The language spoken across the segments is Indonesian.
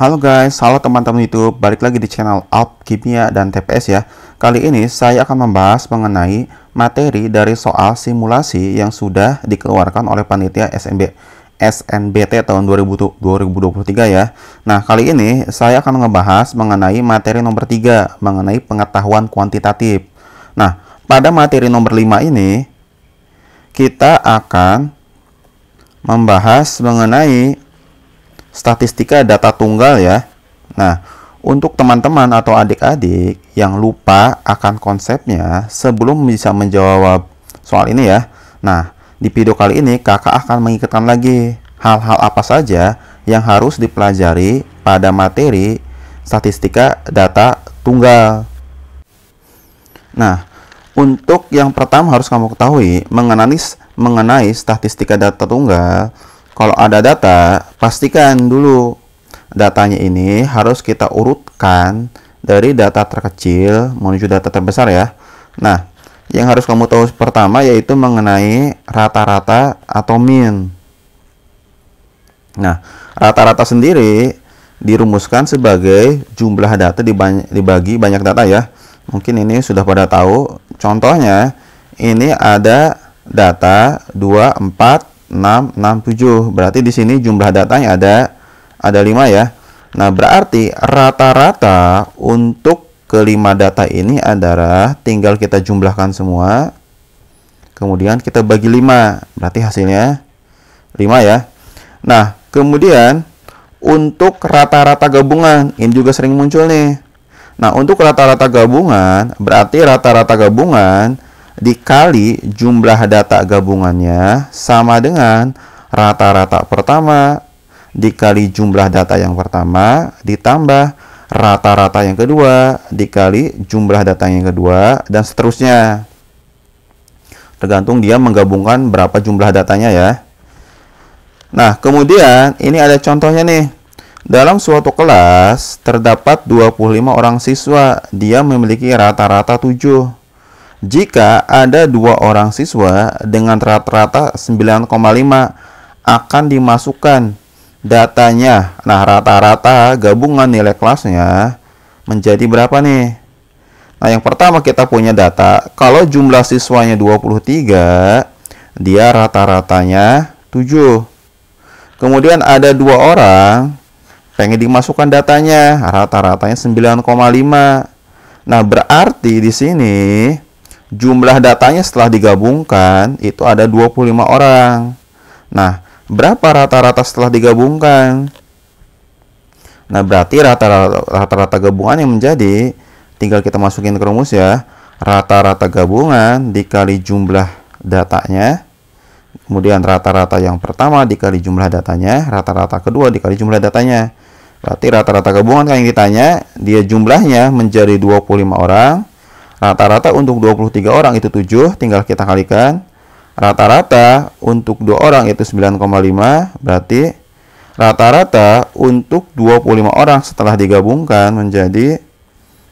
Halo guys, halo teman-teman YouTube, balik lagi di channel Alp Kimia dan TPS ya. Kali ini saya akan membahas mengenai materi dari soal simulasi yang sudah dikeluarkan oleh panitia SNBT tahun 2023 ya. Nah, kali ini saya akan membahas mengenai materi nomor 3, mengenai pengetahuan kuantitatif. Nah, pada materi nomor 5 ini kita akan membahas mengenai statistika data tunggal ya. Nah, untuk teman-teman atau adik-adik yang lupa akan konsepnya sebelum bisa menjawab soal ini ya. Nah, di video kali ini kakak akan mengingatkan lagi hal-hal apa saja yang harus dipelajari pada materi statistika data tunggal. Nah, untuk yang pertama harus kamu ketahui mengenai statistika data tunggal. Kalau ada data, pastikan dulu datanya ini harus kita urutkan dari data terkecil menuju data terbesar ya. Nah, yang harus kamu tahu pertama yaitu mengenai rata-rata atau mean. Nah, rata-rata sendiri dirumuskan sebagai jumlah data dibagi banyak data ya. Mungkin ini sudah pada tahu. Contohnya, ini ada data 2, 4, 6, 7. Berarti di sini jumlah datanya ada 5 ya. Nah, berarti rata-rata untuk kelima data ini adalah tinggal kita jumlahkan semua. Kemudian kita bagi 5. Berarti hasilnya 5 ya. Nah, kemudian untuk rata-rata gabungan, ini juga sering muncul nih. Nah, untuk rata-rata gabungan, berarti rata-rata gabungan dikali jumlah data gabungannya sama dengan rata-rata pertama dikali jumlah data yang pertama ditambah rata-rata yang kedua dikali jumlah data yang kedua, dan seterusnya. Tergantung dia menggabungkan berapa jumlah datanya ya. Nah, kemudian ini ada contohnya nih. Dalam suatu kelas terdapat 25 orang siswa, dia memiliki rata-rata 7. Jika ada 2 orang siswa dengan rata-rata 9,5 akan dimasukkan datanya. Nah, rata-rata gabungan nilai kelasnya menjadi berapa nih? Nah, yang pertama kita punya data. Kalau jumlah siswanya 23, dia rata-ratanya 7. Kemudian ada 2 orang pengen dimasukkan datanya, rata-ratanya 9,5. Nah, berarti di sini jumlah datanya setelah digabungkan itu ada 25 orang. Nah, berapa rata-rata setelah digabungkan? Nah, berarti rata-rata gabungan yang menjadi, tinggal kita masukin ke rumus ya. Rata-rata gabungan dikali jumlah datanya. Kemudian rata-rata yang pertama dikali jumlah datanya. Rata-rata kedua dikali jumlah datanya. Berarti rata-rata gabungan kan yang ditanya, dia jumlahnya menjadi 25 orang. Rata-rata untuk 23 orang itu 7, tinggal kita kalikan. Rata-rata untuk 2 orang itu 9,5, berarti rata-rata untuk 25 orang setelah digabungkan menjadi,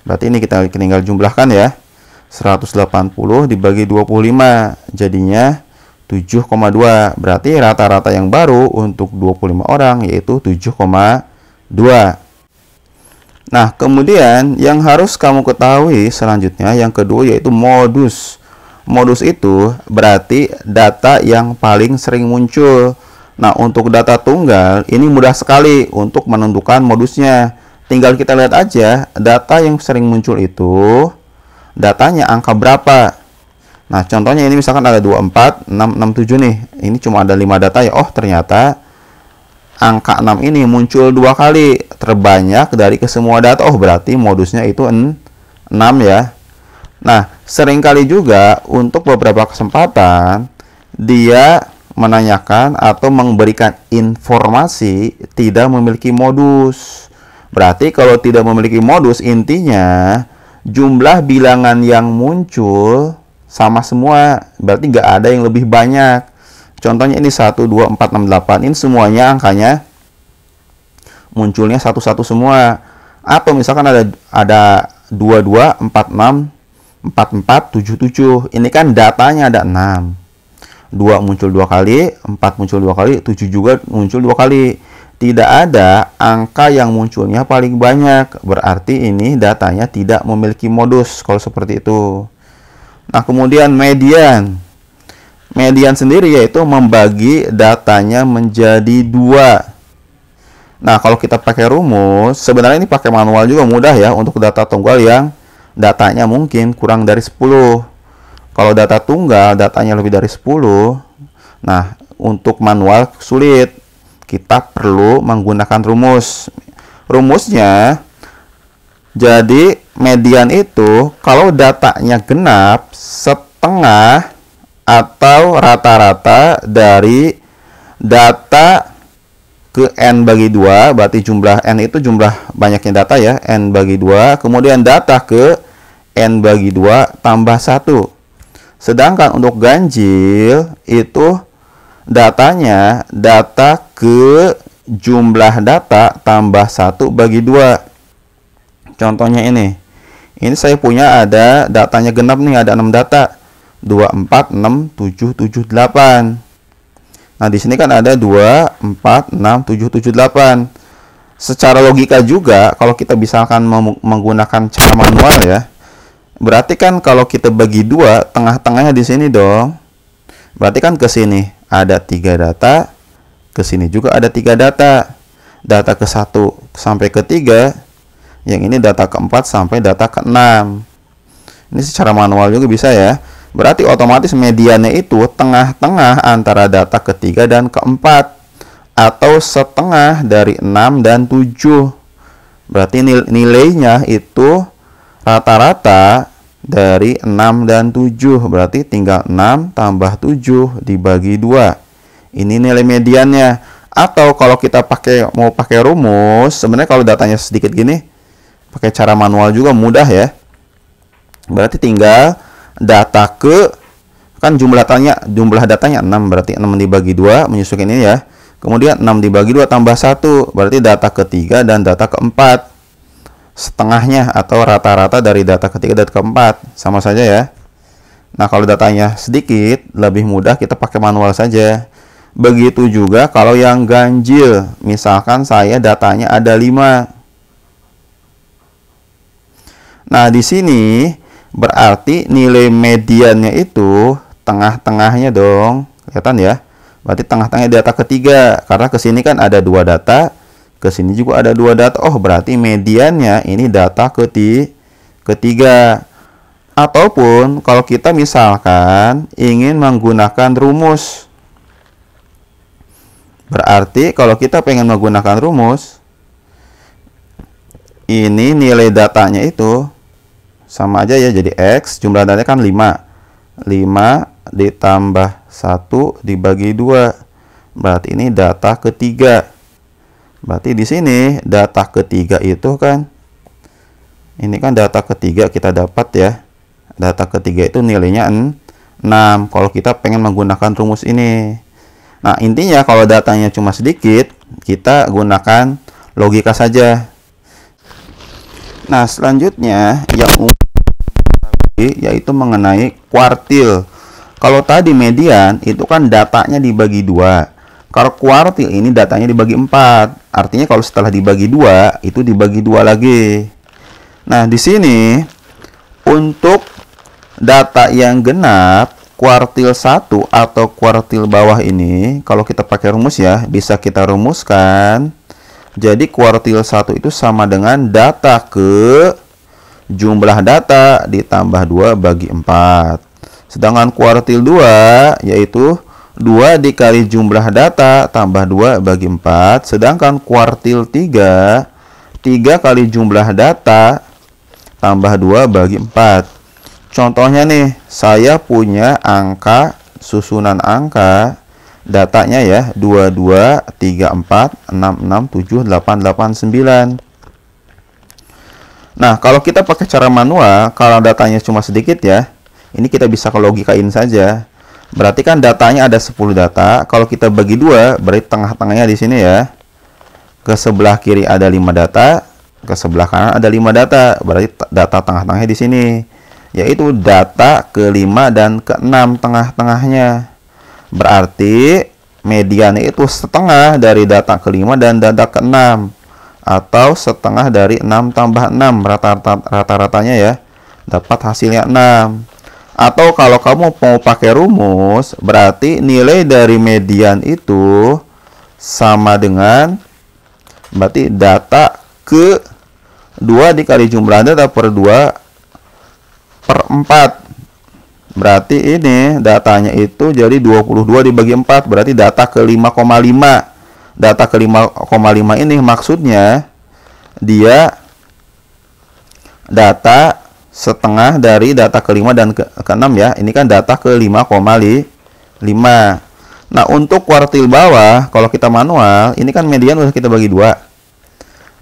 berarti ini kita tinggal jumlahkan ya. 180 dibagi 25, jadinya 7,2. Berarti rata-rata yang baru untuk 25 orang yaitu 7,2. Nah, kemudian yang harus kamu ketahui selanjutnya, yang kedua yaitu modus. Modus itu berarti data yang paling sering muncul. Nah, untuk data tunggal ini mudah sekali untuk menentukan modusnya. Tinggal kita lihat aja data yang sering muncul itu datanya angka berapa. Nah, contohnya ini misalkan ada 24, 6, 7 nih. Ini cuma ada 5 data ya. Oh, ternyata angka 6 ini muncul 2 kali, terbanyak dari kesemua data. Oh, berarti modusnya itu 6 ya. Nah, seringkali juga untuk beberapa kesempatan dia menanyakan atau memberikan informasi tidak memiliki modus. Berarti kalau tidak memiliki modus, intinya jumlah bilangan yang muncul sama semua. Berarti nggak ada yang lebih banyak. Contohnya ini 1, 2, 4, 6, 8. Ini semuanya angkanya munculnya satu-satu semua. Atau misalkan ada 22, 46, 44, 77. Ini kan datanya ada 6. 2 muncul 2 kali, 4 muncul 2 kali, 7 juga muncul 2 kali. tidak ada angka yang munculnya paling banyak. Berarti ini datanya tidak memiliki modus kalau seperti itu. Nah, kemudian median. Median sendiri yaitu membagi datanya menjadi dua. Nah, kalau kita pakai rumus, sebenarnya ini pakai manual juga mudah ya untuk data tunggal yang datanya mungkin kurang dari 10. Kalau data tunggal datanya lebih dari 10, nah untuk manual sulit. Kita perlu menggunakan rumus. Rumusnya, jadi median itu kalau datanya genap, setengah atau rata-rata dari data ke N bagi 2, berarti jumlah N itu jumlah banyaknya data ya, N bagi 2, kemudian data ke N bagi 2 tambah 1. Sedangkan untuk ganjil itu datanya data ke jumlah data tambah 1 bagi 2. Contohnya ini. Ini saya punya ada datanya genap nih, ada 6 data. 2, 4, 6, 7, 7, 8. Nah, di sini kan ada 2, 4, 6, 7, 7, 8. Secara logika juga kalau kita misalkan menggunakan cara manual ya. Berarti kan kalau kita bagi 2, tengah-tengahnya di sini dong. Berarti kan ke sini ada 3 data, ke sini juga ada 3 data. Data ke 1 sampai ke 3, yang ini data ke 4 sampai data ke 6. Ini secara manual juga bisa ya. Berarti otomatis mediannya itu tengah-tengah antara data ke 3 dan ke 4. Atau setengah dari 6 dan 7. Berarti nilainya itu rata-rata dari 6 dan 7, berarti tinggal 6 tambah 7 dibagi 2. Ini nilai mediannya. Atau kalau kita mau pakai rumus, sebenarnya kalau datanya sedikit gini, pakai cara manual juga mudah ya. Berarti tinggal data ke, kan jumlah datanya 6, berarti 6 dibagi 2, menyusun ini ya. Kemudian 6 dibagi 2 tambah 1, berarti data ketiga dan data keempat. Setengahnya atau rata-rata dari data ketiga dan keempat, sama saja ya. Nah, kalau datanya sedikit, lebih mudah kita pakai manual saja. Begitu juga kalau yang ganjil, misalkan saya datanya ada 5. Nah, di sini berarti nilai mediannya itu tengah-tengahnya dong, kelihatan ya. Berarti tengah-tengahnya data ketiga, karena ke sini kan ada 2 data. Ke sini juga ada 2 data. Oh, berarti mediannya ini data ketiga. Ataupun kalau kita misalkan ingin menggunakan rumus. Berarti kalau kita pengen menggunakan rumus, ini nilai datanya itu sama aja ya, jadi X, jumlah datanya kan 5. 5 ditambah 1 dibagi 2. Berarti ini data ketiga. Berarti di sini data ketiga itu kan, ini kan data ketiga kita dapat ya. Data ketiga itu nilainya 6 kalau kita pengen menggunakan rumus ini. Nah, intinya kalau datanya cuma sedikit, kita gunakan logika saja. Nah, selanjutnya yang yaitu mengenai kuartil. Kalau tadi median itu kan datanya dibagi 2. Kalau kuartil ini datanya dibagi 4. Artinya kalau setelah dibagi 2, itu dibagi 2 lagi. Nah, di sini untuk data yang genap, kuartil 1 atau kuartil bawah ini, kalau kita pakai rumus ya, bisa kita rumuskan. Jadi kuartil 1 itu sama dengan data ke jumlah data ditambah 2 bagi 4. Sedangkan kuartil 2 yaitu 2 dikali jumlah data tambah 2 bagi 4. Sedangkan kuartil 3, 3 kali jumlah data tambah 2 bagi 4. Contohnya nih, saya punya angka, susunan angka, datanya ya, 22, 34, 66, 7, 8, 8, 9. Nah, kalau kita pakai cara manual, kalau datanya cuma sedikit ya, ini kita bisa logikain saja. Berarti kan datanya ada 10 data. Kalau kita bagi 2, berarti tengah-tengahnya di sini ya. Ke sebelah kiri ada 5 data, ke sebelah kanan ada 5 data. Berarti data tengah-tengahnya di sini, yaitu data ke-5 dan ke-6 tengah-tengahnya. Berarti mediannya itu setengah dari data kelima dan data keenam, atau setengah dari 6 tambah 6 rata-ratanya ya, dapat hasilnya 6. Atau kalau kamu mau pakai rumus, berarti nilai dari median itu sama dengan berarti data ke 2 dikali jumlah data per 2 per 4. Berarti ini datanya itu jadi 22 dibagi 4, berarti data ke 5,5. Data ke 5,5 ini maksudnya dia data setengah dari data ke-5 dan ke-6 ya. Ini kan data ke 5,5. Nah, untuk kuartil bawah kalau kita manual, ini kan median udah kita bagi 2.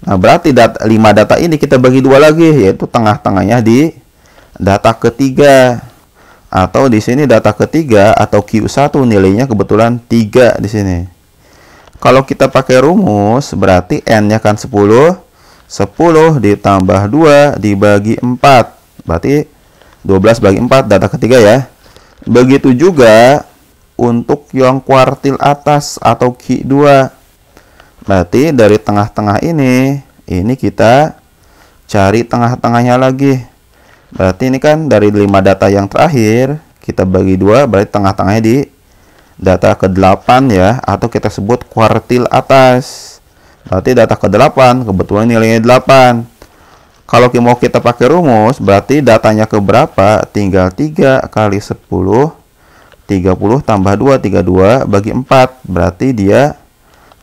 Nah, berarti 5 data ini kita bagi 2 lagi, yaitu tengah-tengahnya di data ketiga. Atau di sini data ketiga atau Q1 nilainya kebetulan 3 di sini. Kalau kita pakai rumus, berarti N-nya kan 10. 10 ditambah 2 dibagi 4. Berarti 12 bagi 4 data ketiga ya. Begitu juga untuk yang kuartil atas atau Q2. Berarti dari tengah-tengah ini kita cari tengah-tengahnya lagi. Berarti ini kan dari 5 data yang terakhir, kita bagi 2, berarti tengah-tengahnya di data ke-8 ya, atau kita sebut kuartil atas. Berarti data ke-8 kebetulan nilainya 8. Kalau mau kita pakai rumus, berarti datanya ke berapa? Tinggal 3 kali 10, 30 tambah 2, 32 bagi 4. Berarti dia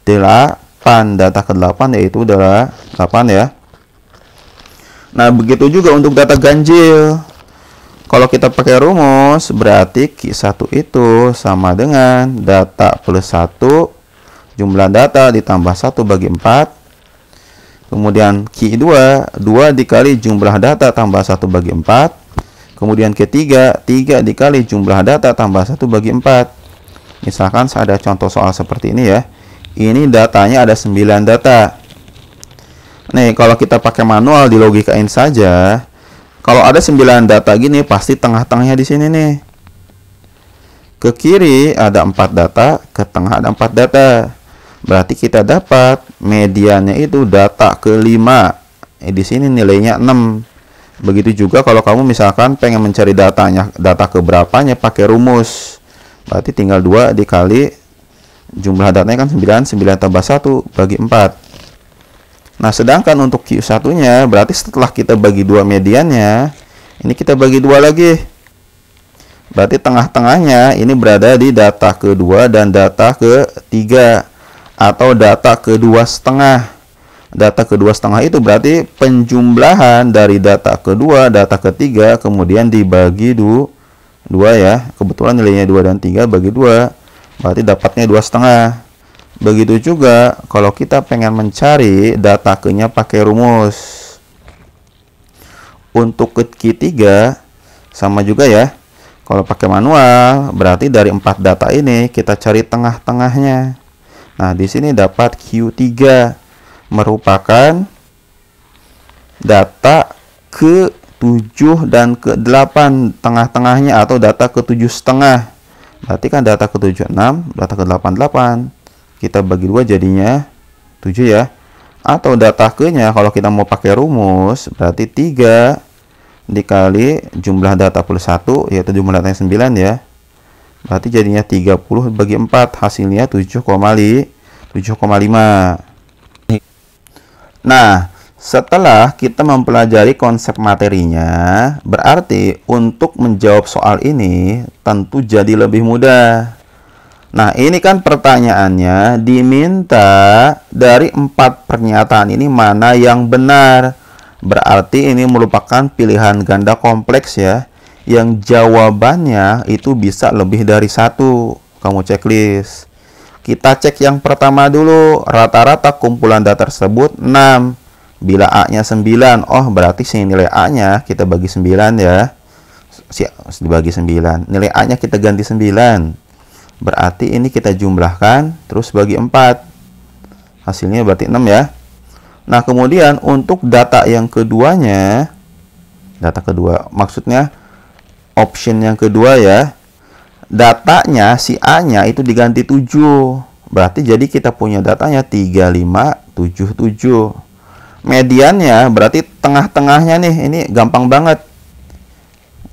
8. Data ke-8 yaitu adalah 8 ya. Nah, begitu juga untuk data ganjil. Kalau kita pakai rumus, berarti Q1 itu sama dengan data plus 1, jumlah data ditambah 1 bagi 4. Kemudian Q2, 2 dikali jumlah data tambah 1 bagi 4. Kemudian ketiga, 3 dikali jumlah data tambah 1 bagi 4. Misalkan saya ada contoh soal seperti ini ya. Ini datanya ada 9 data. Nih, kalau kita pakai manual dilogikain saja. Kalau ada 9 data gini, pasti tengah-tengahnya di sini nih. Ke kiri ada 4 data, ke tengah ada 4 data. Berarti kita dapat mediannya itu data ke-5. Di sini nilainya 6. Begitu juga kalau kamu misalkan pengen mencari data ke berapanya pakai rumus. Berarti tinggal 2 dikali jumlah datanya kan 9, 9 tambah 1 bagi 4. Nah, sedangkan untuk Q1-nya, berarti setelah kita bagi 2 mediannya, ini kita bagi 2 lagi. Berarti tengah-tengahnya ini berada di data ke-2 dan data ke-3. Atau data ke-2 setengah. Data ke-2 setengah itu berarti penjumlahan dari data ke-2, data ke-3, kemudian dibagi 2 ya. Kebetulan nilainya 2 dan 3 bagi 2. Berarti dapatnya 2 setengah. Begitu juga kalau kita pengen mencari data ke-nya pakai rumus. Untuk ke Q3 sama juga ya. Kalau pakai manual, berarti dari 4 data ini kita cari tengah-tengahnya. Nah, di sini dapat Q3 merupakan data ke-7 dan ke-8 tengah-tengahnya, atau data ke-7 setengah. Berarti kan data ke-7 6, data ke-8 8. Kita bagi 2 jadinya 7 ya. Atau data ke-nya kalau kita mau pakai rumus, berarti 3 dikali jumlah data plus 1, yaitu jumlah datanya 9 ya. Berarti jadinya 30 bagi 4, hasilnya 7,5. Nah, setelah kita mempelajari konsep materinya, berarti untuk menjawab soal ini tentu jadi lebih mudah. Nah, ini kan pertanyaannya diminta dari 4 pernyataan ini mana yang benar. Berarti ini merupakan pilihan ganda kompleks ya, yang jawabannya itu bisa lebih dari 1. Kamu checklist. Kita cek yang pertama dulu, rata-rata kumpulan data tersebut 6. Bila A-nya 9, oh berarti sini nilai A-nya kita bagi 9 ya. Dibagi 9. Nilai A-nya kita ganti 9. Berarti ini kita jumlahkan terus bagi 4. Hasilnya berarti 6 ya. Nah, kemudian untuk data yang keduanya, data kedua maksudnya option yang kedua ya. datanya si A-nya itu diganti 7. Berarti jadi kita punya datanya 3577. Mediannya berarti tengah-tengahnya nih. Ini gampang banget.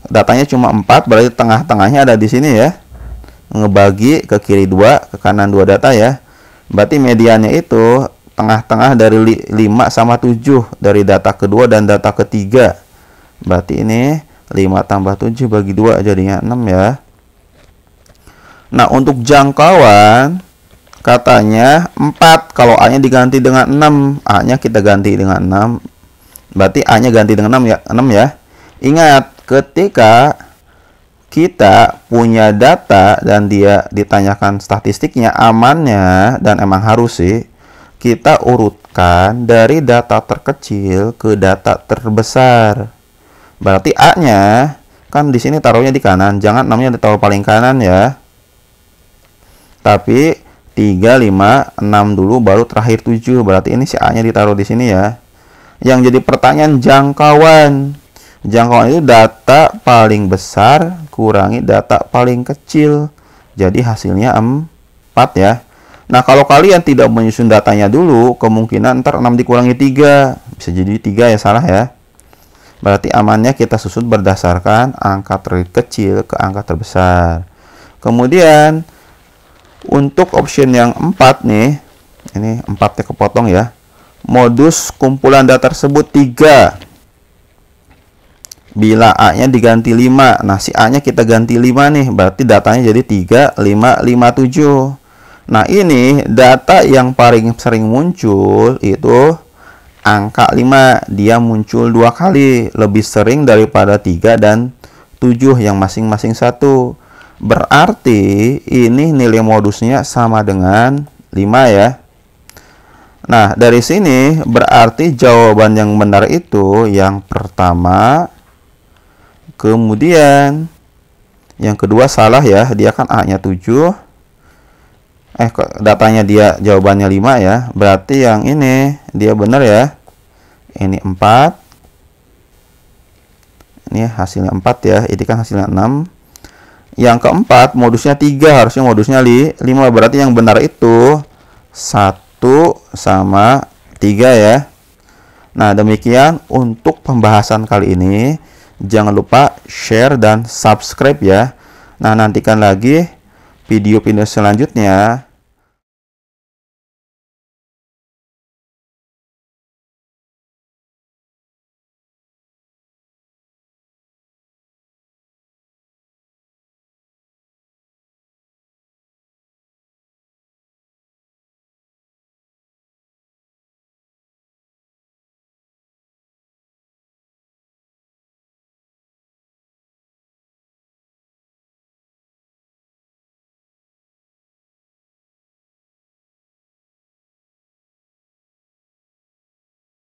Datanya cuma 4, berarti tengah-tengahnya ada di sini ya. Ngebagi ke kiri 2, ke kanan 2 data ya. Berarti mediannya itu tengah-tengah dari 5 sama 7 dari data kedua dan data ketiga. Berarti ini 5 tambah 7 bagi 2 jadinya 6 ya. Nah, untuk jangkauan katanya 4. Kalau A-nya diganti dengan 6, A-nya kita ganti dengan 6. Berarti A-nya ganti dengan 6 ya, 6 ya. Ingat, ketika kita punya data dan dia ditanyakan statistiknya, amannya dan emang harus sih kita urutkan dari data terkecil ke data terbesar. Berarti A-nya kan di sini taruhnya di kanan, jangan 6-nya ditaruh paling kanan ya. Tapi 3, 5, 6 dulu baru terakhir 7. Berarti ini si A-nya ditaruh di sini ya. Yang jadi pertanyaan jangkauan. Jangkauan itu data paling besar kurangi data paling kecil. Jadi hasilnya 4 ya. Nah, kalau kalian tidak menyusun datanya dulu, kemungkinan ntar 6 dikurangi 3. Bisa jadi 3 ya, salah ya. Berarti amannya kita susun berdasarkan angka terkecil ke angka terbesar. Kemudian untuk option yang 4 nih, ini 4-nya kepotong ya. Modus kumpulan data tersebut 3. Bila A-nya diganti 5, nah si A-nya kita ganti 5 nih, berarti datanya jadi 3, 5, 5, 7. Nah, ini data yang paling sering muncul itu angka 5. Dia muncul 2 kali, lebih sering daripada 3 dan 7 yang masing-masing 1. Berarti ini nilai modusnya sama dengan 5 ya. Nah, dari sini berarti jawaban yang benar itu yang pertama. Kemudian yang kedua salah ya, dia kan A-nya 7. Datanya dia jawabannya 5 ya. Berarti yang ini dia benar ya. Ini 4. Ini hasilnya 4 ya. Ini kan hasilnya 6. Yang keempat modusnya 3, harusnya modusnya 5. Berarti yang benar itu 1 sama 3 ya. Nah, demikian untuk pembahasan kali ini. Jangan lupa share dan subscribe ya. Nah, nantikan lagi video-video selanjutnya.